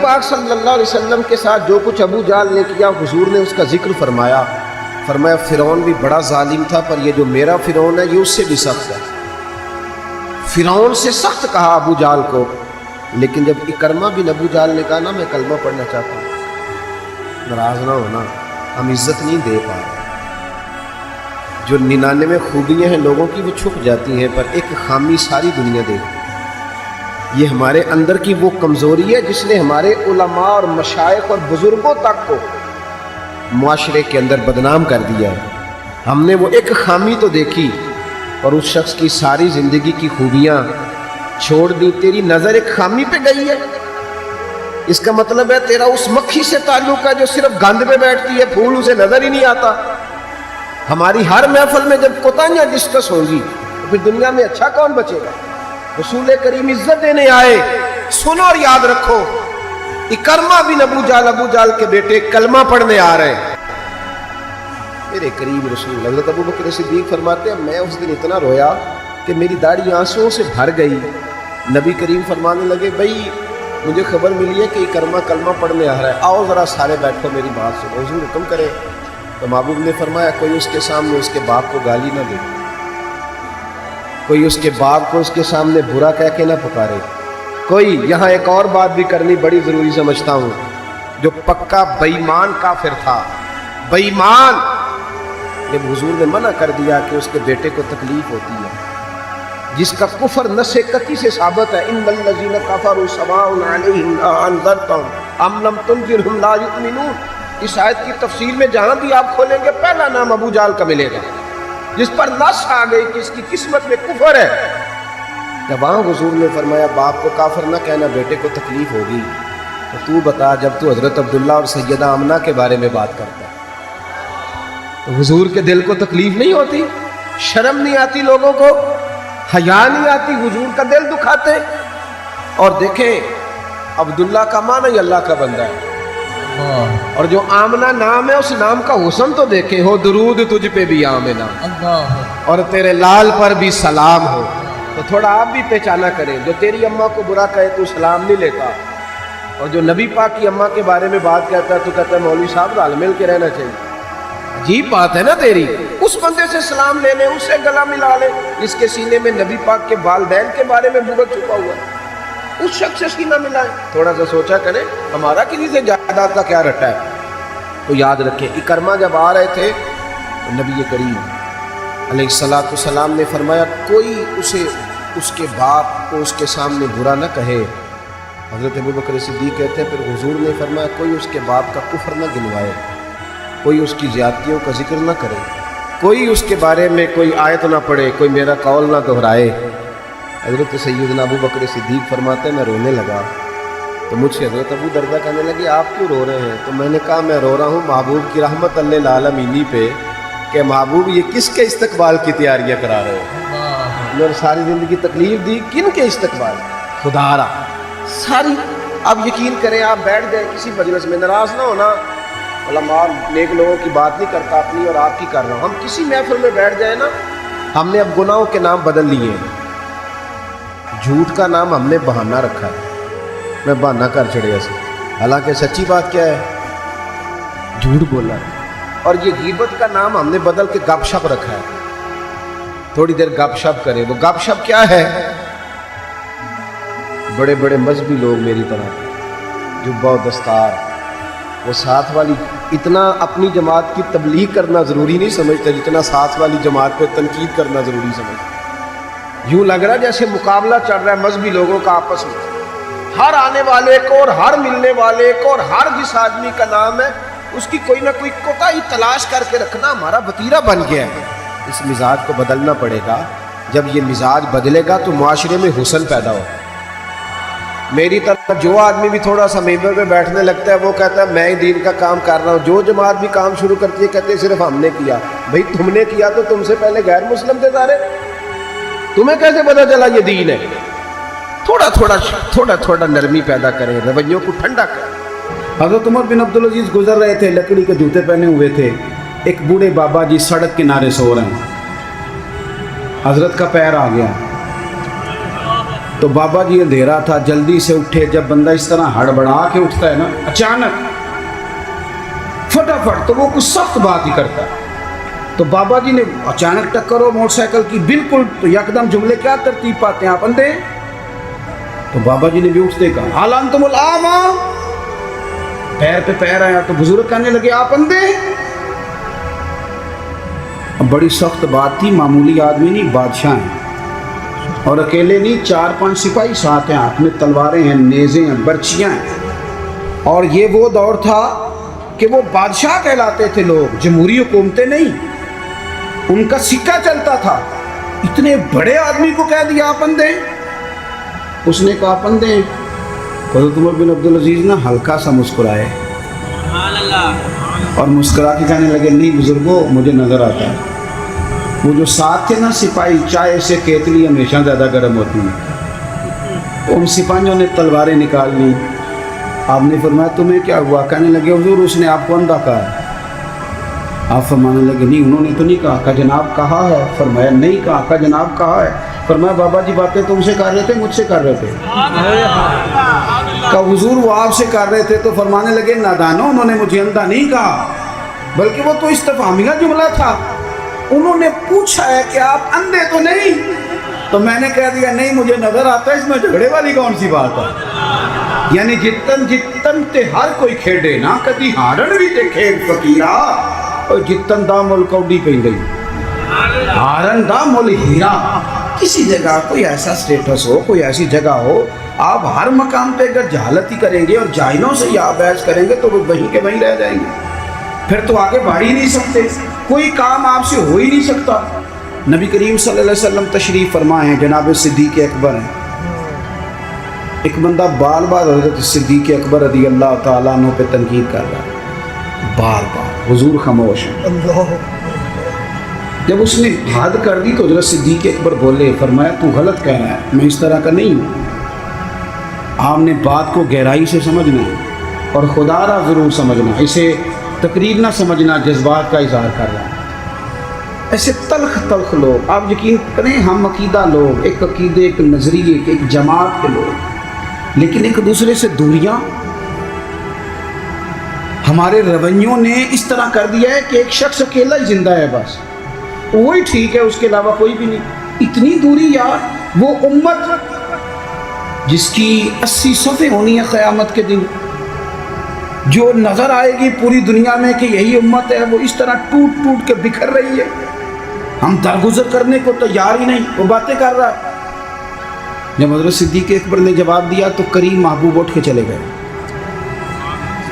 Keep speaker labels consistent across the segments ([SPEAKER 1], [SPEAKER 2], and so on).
[SPEAKER 1] پاک صلی اللہ علیہ وسلم کے ساتھ جو کچھ ابو جہل نے کیا حضور نے اس کا ذکر فرمایا فرعون بھی بڑا ظالم تھا، پر یہ جو میرا فرعون ہے یہ اس سے بھی سخت ہے۔ فرعون سے سخت کہا ابو جہل کو، لیکن جب اکرمہ بن ابو جہل نے کہا نا میں کلمہ پڑھنا چاہتا ہوں، ناراض نہ ہونا، ہم عزت نہیں دے پا رہے۔ جو 99 خوبیاں ہیں لوگوں کی وہ چھپ جاتی ہیں، پر ایک خامی ساری دنیا دیکھتی ہے۔ یہ ہمارے اندر کی وہ کمزوری ہے جس نے ہمارے علماء اور مشائخ اور بزرگوں تک کو معاشرے کے اندر بدنام کر دیا ہے۔ ہم نے وہ ایک خامی تو دیکھی اور اس شخص کی ساری زندگی کی خوبیاں چھوڑ دی۔ تیری نظر ایک خامی پہ گئی ہے، اس کا مطلب ہے تیرا اس مکھی سے تعلق ہے جو صرف گند پہ بیٹھتی ہے، پھول اسے نظر ہی نہیں آتا۔ ہماری ہر محفل میں جب کوتاہیاں ڈسکس ہوں گی تو پھر دنیا میں اچھا کون بچے گا؟ رسول کریم عزت دینے آئے، سنو اور یاد رکھو، اکرمہ بن ابو جہل کے بیٹے کلمہ پڑھنے آ رہے ہیں۔ میرے کریم رسول حضرت ابو بکر صدیق فرماتے ہیں میں اس دن اتنا رویا کہ میری داڑھی آنسوؤں سے بھر گئی۔ نبی کریم فرمانے لگے بھائی مجھے خبر ملی ہے کہ اکرمہ کلمہ پڑھنے آ رہا ہے، آؤ ذرا سارے بیٹھو میری بات سنو، حضور حکم کرے۔ تو محبوب نے فرمایا کوئی اس کے سامنے اس کے باپ کو گالی نہ دے، کوئی اس کے باپ کو اس کے سامنے برا کہہ کے نہ پکارے۔ کوئی یہاں ایک اور بات بھی کرنی بڑی ضروری سمجھتا ہوں، جو پکا بے ایمان کافر تھا، بے ایمان، جب حضور نے منع کر دیا کہ اس کے بیٹے کو تکلیف ہوتی ہے، جس کا کفر نص قطعی سے ثابت ہے، ان الذین کفروا سواء علیہم انذرتهم ام لم تنذرهم لا یؤمنون۔ اس آیت کی تفسیر میں جہاں بھی آپ کھولیں گے پہلا نام ابو جہل کا ملے گا، جس پر نص آ گئی کہ اس کی قسمت میں کفر ہے۔ جب وہاں حضور نے فرمایا باپ کو کافر نہ کہنا، بیٹے کو تکلیف ہوگی، تو تو بتا جب تو حضرت عبداللہ اور سیدہ آمنہ کے بارے میں بات کرتا ہے تو حضور کے دل کو تکلیف نہیں ہوتی؟ شرم نہیں آتی لوگوں کو؟ حیا نہیں آتی؟ حضور کا دل دکھاتے؟ اور دیکھیں عبداللہ کا معنی اللہ کا بندہ ہے، اور جو آمنہ نام ہے اس نام کا حسن تو دیکھیں، ہو درود تجھ پہ بھی آمنہ اور تیرے لال پر بھی سلام ہو۔ تو تھوڑا آپ بھی پہچانا کریں، جو تیری اماں کو برا کہے تو سلام نہیں لیتا، اور جو نبی پاک کی اماں کے بارے میں بات کہتا ہے تو کہتا ہے مولوی صاحب رل مل کے رہنا چاہیے۔ عجیب بات ہے نا تیری، اس بندے سے سلام لے لے، اس سے گلا ملا لے جس کے سینے میں نبی پاک کے والدین کے بارے میں بغض چھپا ہوا ہے، اس شخص سے سینہ ملائیں۔ تھوڑا سا سوچا کریں ہمارا کسی سے جائیداد کا کیا رٹا ہے۔ تو یاد رکھیں اکرمہ جب آ رہے تھے تو نبی کریم علیہ السلام نے فرمایا کوئی اسے اس کے باپ کو اس کے سامنے برا نہ کہے۔ حضرت ابو بکر صدیق کہتے ہیں پھر حضور نے فرمایا کوئی اس کے باپ کا کفر نہ گنوائے، کوئی اس کی زیادتیوں کا ذکر نہ کرے، کوئی اس کے بارے میں کوئی آیت نہ پڑھے، کوئی میرا قول نہ دہرائے۔ حضرت سیدنا ابو بکر صدیق فرماتے ہیں میں رونے لگا تو مجھ سے حضرت ابو دردہ کہنے لگے آپ کیوں رو رہے ہیں؟ تو میں نے کہا میں رو رہا ہوں محبوب کی رحمت للعالمین پہ کہ محبوب یہ کس کے استقبال کی تیاریاں کرا رہے ہیں، اور ساری زندگی تکلیف دی کن کے استقبال؟ خدا را ساری۔ اب یقین کریں آپ بیٹھ گئے کسی مجلس میں، ناراض نہ ہونا، علماء نیک لوگوں کی بات نہیں کرتا، اپنی اور آپ کی کر رہا ہوں۔ ہم کسی محفل میں بیٹھ جائیں نا، ہم نے اب گناہوں کے نام بدل لیے ہیں۔ جھوٹ کا نام ہم نے بہانہ رکھا ہے، میں بہانہ کر چڑھے ایسے، حالانکہ سچی بات کیا ہے؟ جھوٹ بولا ہے۔ اور یہ غیبت کا نام ہم نے بدل کے گپ شپ رکھا ہے، تھوڑی دیر گپ شپ کریں۔ وہ گپ شپ کیا ہے؟ بڑے بڑے مذہبی لوگ میری طرح جبہ و دستار، وہ ساتھ والی اتنا اپنی جماعت کی تبلیغ کرنا ضروری نہیں سمجھتے جتنا ساتھ والی جماعت پہ تنقید کرنا ضروری سمجھتے۔ یوں لگ رہا ہے جیسے مقابلہ چل رہا ہے مذہبی لوگوں کا آپس میں، ہر آنے والے کو اور ہر ملنے والے کو اور ہر جس آدمی کا نام ہے اس کی کوئی نہ کوئی کوتاہی تلاش کر کے رکھنا ہمارا وتیرہ بن گیا ہے۔ اس مزاج کو بدلنا پڑے گا۔ جب یہ مزاج بدلے گا تو معاشرے میں حسن پیدا ہو۔ میری طرح جو آدمی بھی تھوڑا سا ممبر پہ بیٹھنے لگتا ہے وہ کہتا ہے میں ہی دین کا کام کر رہا ہوں، جو جماعت بھی کام شروع کرتی ہے کہتے ہیں صرف ہم نے کیا۔ بھئی تم نے کیا تو تم سے پہلے غیر مسلم تھے سارے، تمہیں کیسے پتا چلا یہ دین ہے؟ تھوڑا تھوڑا نرمی پیدا کریں، رویوں کو ٹھنڈا کریں۔
[SPEAKER 2] حضرت عمر بن عبدالعزیز گزر رہے تھے، لکڑی کے جوتے پہنے ہوئے تھے، ایک بوڑھے بابا جی سڑک کنارے سو رہے ہیں، حضرت کا پیر آ گیا، تو بابا جی اندھیرا تھا، جلدی سے اٹھے. جب بندہ اس طرح ہڑبڑا کے اٹھتا ہے نا اچانک فٹافٹ، تو وہ کچھ سخت بات ہی کرتا ہے. تو بابا جی نے اچانک ٹکر ہو موٹر سائیکل کی بالکل، تو یکدم جملے کیا ترتیب پاتے ہیں آپ اندھے. تو بابا جی نے بھی اٹھتے کہا حال انتم الاعمى، پیر پہ پیر آیا. تو بزرگ کہنے لگے آپ اندھے. اب بڑی سخت بات تھی، معمولی آدمی نہیں، بادشاہ ہیں، اور اکیلے نہیں، 4-5 سپاہی ساتھ ہیں، ہاتھ میں تلواریں ہیں، نیزیں ہیں، برچیاں ہیں. اور یہ وہ دور تھا کہ وہ بادشاہ کہلاتے تھے لوگ، جمہوری حکومتیں نہیں، ان کا سکہ چلتا تھا. اتنے بڑے آدمی کو کہہ دیا آپ اندھے. اس نے کہا آپ اندھے. حضرت عمر بن عبدالعزیز نے ہلکا سا مسکرائے اور مسکرا کے کہنے لگے نہیں بزرگوں، مجھے نظر آتا ہے. وہ جو ساتھ تھے نا سپاہی، چائے سے کیتلی ہمیشہ زیادہ گرم ہوتی ہیں، تو ان سپاہیوں نے تلواریں نکال لی. آپ نے فرمایا تمہیں کیا ہوا؟ کہنے لگے حضور اس نے آپ کو اندھا کہا ہے. آپ فرمانے لگے نہیں انہوں نے تو نہیں کہا. کہا جناب کہا ہے. فرمایا نہیں کہا. کہا جناب کہا ہے. فرمایا بابا جی باتیں تم سے کر رہے تھے مجھ سے کر رہے تھے؟ کہا حضور وہ آپ سے کر رہے تھے. تو فرمانے لگے نادانو، انہوں نے مجھے اندھا نہیں کہا، بلکہ وہ تو استفہامیہ جملہ تھا. انہوں نے پوچھا ہے کہ آپ اندھے تو نہیں، تو میں نے کہہ دیا نہیں مجھے نظر آتا ہے. اس میں جھگڑے والی کون سی بات ہے؟ یعنی جتن تے ہر کوئی کھیڑے نا، کدی ہارن بھی تے کھیڑ فقیرا، اور جتن دا مل کوڈی پہ گئی، ہارن دا مل ہیرا. کسی جگہ کوئی ایسا سٹیٹس ہو، کوئی ایسی جگہ ہو، آپ ہر مقام پہ اگر جہالت ہی کریں گے اور جاہلوں سے یا بحث کریں گے تو وہ وہیں کے وہیں رہ جائیں گے، پھر تو آگے بڑھ ہی نہیں سکتے، کوئی کام آپ سے ہو ہی نہیں سکتا. نبی کریم صلی اللہ علیہ وسلم تشریف فرما ہیں، جناب صدیق اکبر ہیں. ایک بندہ بار بار حضرت صدیق اکبر رضی اللہ تعالیٰ عنہ پہ تنقید کر رہا ہے، بار بار. حضور خاموش ہیں. جب اس نے حد کر دی تو حضرت صدیق اکبر بولے، فرمایا تو غلط کہہ رہا ہے، میں اس طرح کا نہیں ہوں. آپ نے بات کو گہرائی سے سمجھنا ہے اور خدا را ضرور سمجھنا، اسے تقریر نہ سمجھنا جذبات کا اظہار کر رہا ہے. ایسے تلخ تلخ لوگ، آپ یقین کریں ہم عقیدہ لوگ، ایک عقیدے، ایک نظریے کے، ایک جماعت کے لوگ، لیکن ایک دوسرے سے دوریاں. ہمارے رویوں نے اس طرح کر دیا ہے کہ ایک شخص اکیلا ہی زندہ ہے، بس وہی ٹھیک ہے، اس کے علاوہ کوئی بھی نہیں. اتنی دوری یار. وہ امت جس کی 80 صفحے ہونی ہے قیامت کے دن، جو نظر آئے گی پوری دنیا میں کہ یہی امت ہے، وہ اس طرح ٹوٹ ٹوٹ کے بکھر رہی ہے. ہم درگزر کرنے کو تیار ہی نہیں، وہ باتیں کر رہا ہے. جب حضرت صدیق اکبر نے جواب دیا تو کریم محبوب اٹھ کے چلے گئے.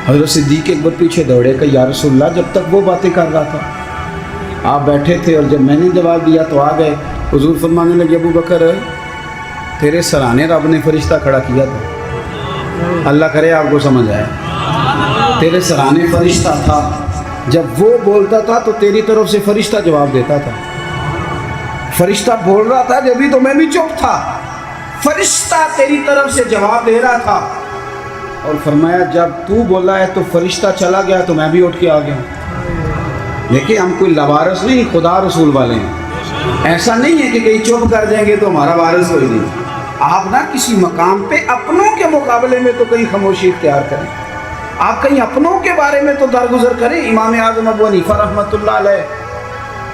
[SPEAKER 2] حضرت صدیق اکبر پیچھے دوڑے کہ یا رسول اللہ جب تک وہ باتیں کر رہا تھا آپ بیٹھے تھے، اور جب میں نے جواب دیا تو آ گئے. حضور فرمانے لگے ابو بکر تیرے سرانے رب نے فرشتہ کھڑا کیا تھا. اللہ کرے آپ کو سمجھ آئے. تیرے سرانے فرشتہ تھا، جب وہ بولتا تھا تو تیری طرف سے فرشتہ جواب دیتا تھا. فرشتہ بول رہا تھا جبھی تو میں بھی چپ تھا، فرشتہ تیری طرف سے جواب دے رہا تھا. اور فرمایا جب تو بولا ہے تو فرشتہ چلا گیا تو میں بھی اٹھ کے آ گیا. دیکھیں ہم کوئی لوارث نہیں، خدا رسول والے ہیں. ایسا نہیں ہے کہ کہیں چپ کر جائیں گے تو ہمارا وارث کوئی نہیں. آپ نہ کسی مقام پہ اپنوں کے مقابلے میں تو کہیں خاموشی اختیار کریں، آپ کہیں اپنوں کے بارے میں تو درگزر کریں. امام اعظم ابو حنیفہ رحمۃ اللہ علیہ،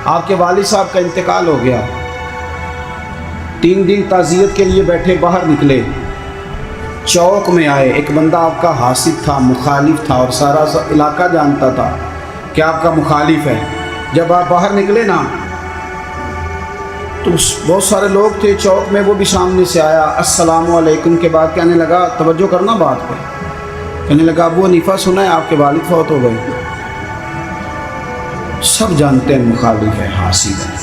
[SPEAKER 2] آپ کے والد صاحب کا انتقال ہو گیا. 3 دن تعزیت کے لیے بیٹھے، باہر نکلے، چوک میں آئے. ایک بندہ آپ کا حاسد تھا، مخالف تھا، اور سارا علاقہ جانتا تھا کہ آپ کا مخالف ہے. جب آپ باہر نکلے نا تو بہت سارے لوگ تھے چوک میں، وہ بھی سامنے سے آیا. السلام علیکم کے بعد کہنے لگا، توجہ کرنا بات پہ، کہنے لگا ابو حنیفہ سنا ہے آپ کے والد فوت ہو گئے. سب جانتے ہیں مخالف ہے، حاسد ہے،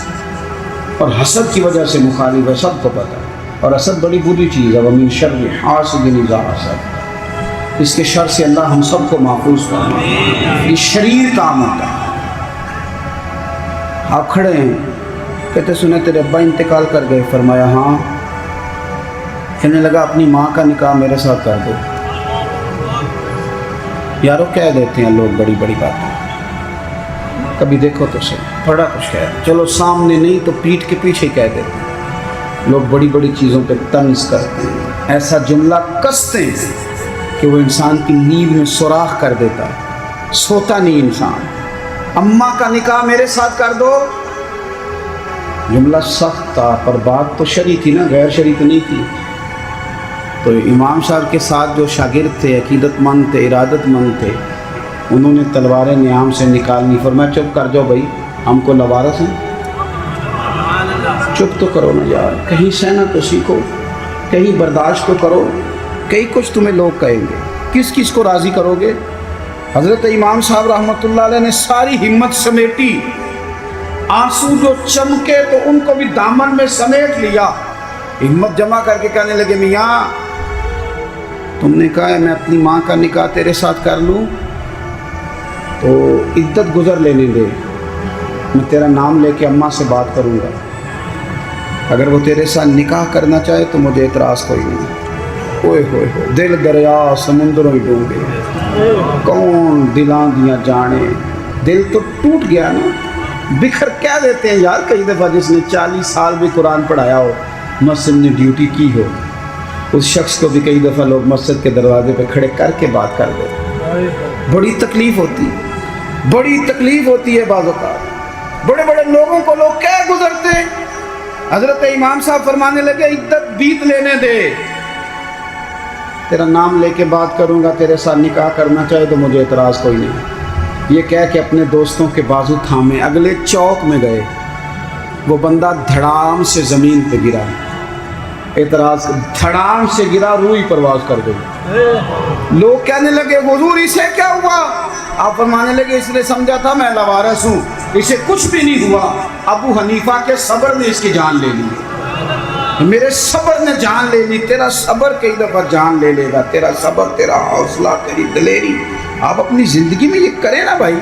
[SPEAKER 2] اور حسد کی وجہ سے مخالف ہے، سب کو پتہ ہے. اور حسد بڑی بری چیز ہے. وَمِن شَرِّ حَاسِدٍ إِذَا حَسَدَ، اس کے شر سے اللہ ہم سب کو محفوظ فرمائے. یہ شریر کام ہوتا ہے. آپ کھڑے ہیں، کہتے سنے تیرے ابا انتقال کر گئے. فرمایا ہاں. کہنے لگا اپنی ماں کا نکاح میرے ساتھ کر دو. یارو کہہ دیتے ہیں لوگ بڑی بڑی باتیں، کبھی دیکھو تو صحیح، بڑا کچھ کہہ، چلو سامنے نہیں تو پیٹھ کے پیچھے کہہ دیتے ہیں. لوگ بڑی بڑی چیزوں پہ طنز کرتے ہیں، ایسا جملہ کستے ہیں کہ وہ انسان کی نیند میں سوراخ کر دیتا ہے، سوتا نہیں انسان۔ اماں کا نکاح میرے ساتھ کر دو، جملہ سخت تھا پر بات تو شرعی تھی نا، غیر شرعی تو نہیں تھی۔ تو امام صاحب کے ساتھ جو شاگرد تھے، عقیدت مند تھے، ارادت مند تھے، انہوں نے تلواریں نیام سے نکالنی، فرمایا چپ کر جاؤ بھائی، ہم کو لوارث ہیں، چپ تو کرو نا یار، کہیں سہنا تو سیکھو، کہیں برداشت تو کرو، کئی کچھ تمہیں لوگ کہیں گے، کس کس کو راضی کرو گے؟ حضرت امام صاحب رحمۃ اللہ علیہ نے ساری ہمت سمیٹی، آنسو جو چمکے تو ان کو بھی دامن میں سمیٹ لیا، ہمت جمع کر کے کہنے لگے میاں تم نے کہا ہے میں اپنی ماں کا نکاح تیرے ساتھ کر لوں تو عدت گزر لینے دے، میں تیرا نام لے کے اماں سے بات کروں گا، اگر وہ تیرے ساتھ نکاح کرنا چاہے تو مجھے اعتراض کوئی نہیں۔ اوئے ہوئے ہوئے، دل دریا سمندروں ڈوبے، کون دلاں دیاں جانے، دل تو ٹوٹ گیا نا، بکھر کہہ دیتے ہیں یار کئی دفعہ، جس نے 40 سال بھی قرآن پڑھایا ہو، مسجد نے ڈیوٹی کی ہو، اس شخص کو بھی کئی دفعہ لوگ مسجد کے دروازے پہ کھڑے کر کے بات کر دیتے، بڑی تکلیف ہوتی، بڑی تکلیف ہوتی ہے بعض اوقات، بڑے بڑے لوگوں کو لوگ کہہ گزرتے۔ حضرت امام صاحب فرمانے لگے عدت بیت لینے دے، تیرا نام لے کے بات کروں گا، تیرے ساتھ نکاح کرنا چاہے تو مجھے اعتراض کوئی نہیں۔ یہ کہہ کے اپنے دوستوں کے بازو تھامے اگلے چوک میں گئے، وہ بندہ دھڑام سے زمین پہ گرا، اعتراض دھڑام سے گرا، روئی پرواز کر گئی۔ لوگ کہنے لگے حضور اسے کیا ہوا؟ آپ فرمانے لگے اس نے سمجھا تھا میں لوارث ہوں، اسے کچھ بھی نہیں ہوا، ابو حنیفہ کے صبر نے اس کی جان لے لی، میرے صبر نے جان لے لی، تیرا صبر کئی دفعہ جان لے لے گا، تیرا صبر، تیرا حوصلہ، تیری دلیری، آپ اپنی زندگی میں یہ کریں نا بھائی۔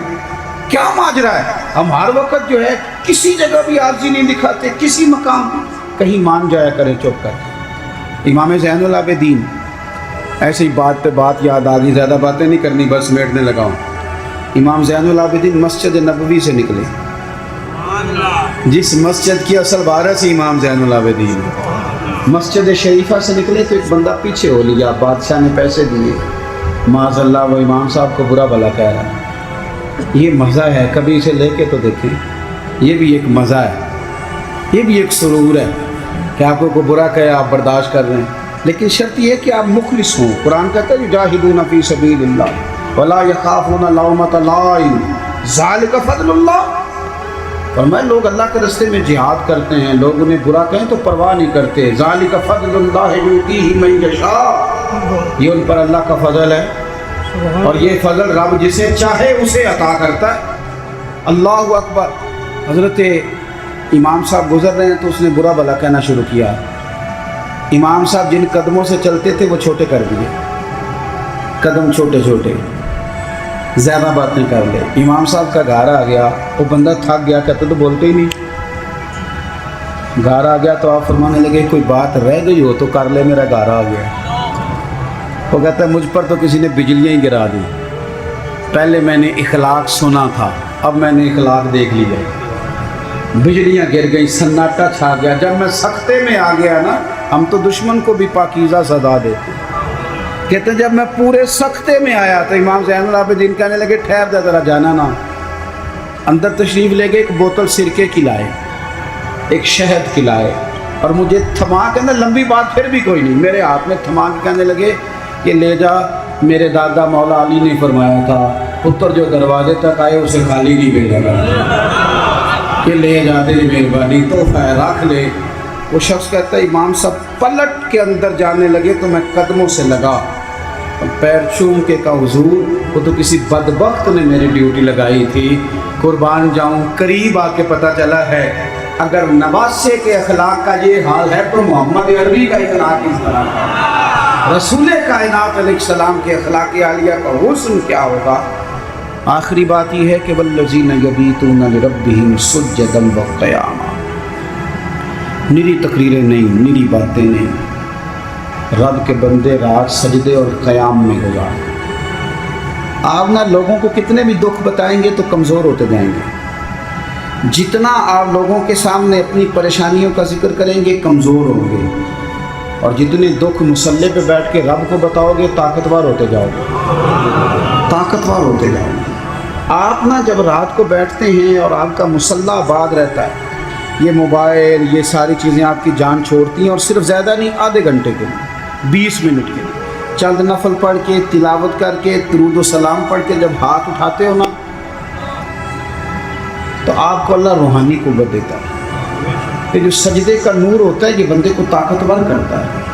[SPEAKER 2] کیا ماجرا ہے؟ ہم ہر وقت جو ہے کسی جگہ بھی عاجزی نہیں دکھاتے، کسی مقام کہیں مان جایا کریں چپ کر۔ امام زین العابدین، ایسے ہی بات پہ بات یاد آ گئی، زیادہ باتیں نہیں کرنی، بس سمیٹنے لگا ہوں۔ امام زین العابدین مسجد نبوی سے نکلے، جس مسجد کی اصل وارث امام زین العابدین، مسجد شریفہ سے نکلے تو ایک بندہ پیچھے ہو لیا، بادشاہ نے پیسے دیے، معاذ اللہ وہ امام صاحب کو برا بھلا کہہ رہا ہے۔ یہ مزہ ہے، کبھی اسے لے کے تو دیکھیں، یہ بھی ایک مزہ ہے، یہ بھی ایک سرور ہے کہ آپ کو برا کہے آپ برداشت کر رہے ہیں، لیکن شرط یہ ہے کہ آپ مخلص ہوں۔ قرآن کہتا ہے یجاہدون فی سبیل اللہ ولا یخافون لومۃ لائم ذالک فضل اللہ، فرمایا لوگ اللہ کے راستے میں جہاد کرتے ہیں، لوگ انہیں برا کہیں تو پرواہ نہیں کرتے، ذالک فضل اللہ یؤتیہ من یشاء، یہ ان پر اللہ کا فضل ہے، اور یہ فضل رب جسے چاہے اسے عطا کرتا ہے۔ اللہ اکبر۔ حضرت امام صاحب گزر رہے ہیں تو اس نے برا بھلا کہنا شروع کیا، امام صاحب جن قدموں سے چلتے تھے وہ چھوٹے کر دیے، قدم چھوٹے چھوٹے، زیادہ باتیں کر لے۔ امام صاحب کا گھر آ گیا، وہ بندہ تھک گیا، کہتے تو بولتے ہی نہیں، گھر آ گیا تو آپ فرمانے لگے کوئی بات رہ گئی ہو تو کر لے، میرا گھر آ گیا۔ وہ کہتا ہے مجھ پر تو کسی نے بجلیاں ہی گرا دی، پہلے میں نے اخلاق سنا تھا، اب میں نے اخلاق دیکھ لیا، بجلیاں گر گئی، سناٹا چھا گیا۔ جب میں سختے میں آ گیا نا، ہم تو دشمن کو بھی پاکیزہ سزا دیتے، کہتے ہیں جب میں پورے سختے میں آیا تو امام زین العابدین کہنے لگے ٹھہر جا ذرا، جانا نا۔ اندر تشریف لے گئے، ایک بوتل سرکے کی لائے، ایک شہد کی لائے، اور مجھے تھما کے نا، لمبی بات پھر بھی کوئی نہیں، میرے ہاتھ میں تھما کے کہنے لگے کہ لے جا، میرے دادا مولا علی نے فرمایا تھا پتر جو دروازے تک آئے اسے خالی نہیں بھیجا کرنا، کہ لے جا تیری مہربانی، تحفہ ہے رکھ لے۔ وہ شخص کہتا ہے امام صاحب پلٹ کے اندر جانے لگے تو میں قدموں سے لگا، پیر چوم کے کہا حضور وہ تو کسی بدبخت نے میری ڈیوٹی لگائی تھی، قربان جاؤں، قریب آ کے پتہ چلا ہے اگر نواسے کے اخلاق کا یہ حال ہے تو محمد عربی کا اخلاق اس طرح کا، رسول کائنات علیہ السلام کے اخلاق عالیہ کا حسن کیا ہوگا۔ آخری بات یہ ہے کہ والذین یبیتون لربہم سجدا وقیاما، نری تقریریں نہیں، نری باتیں نہیں، رب کے بندے رات سجدے اور قیام میں گزار۔ آپ نہ لوگوں کو کتنے بھی دکھ بتائیں گے تو کمزور ہوتے جائیں گے، جتنا آپ لوگوں کے سامنے اپنی پریشانیوں کا ذکر کریں گے کمزور ہوں گے، اور جتنے دکھ مسلح پہ بیٹھ کے رب کو بتاؤ گے طاقتور ہوتے جاؤ گے، طاقتور ہوتے جاؤ گے۔ آپ نا جب رات کو بیٹھتے ہیں اور آپ کا مسلح آباد رہتا ہے، یہ موبائل یہ ساری چیزیں آپ کی جان چھوڑتی ہیں، اور صرف زیادہ نہیں، آدھے گھنٹے کے لیے 20 منٹ کے لیے چند نفل پڑھ کے تلاوت کر کے درود و سلام پڑھ کے جب ہاتھ اٹھاتے ہو نا، تو آپ کو اللہ روحانی قوت دیتا ہے۔ یہ جو سجدے کا نور ہوتا ہے یہ بندے کو طاقتور کرتا ہے۔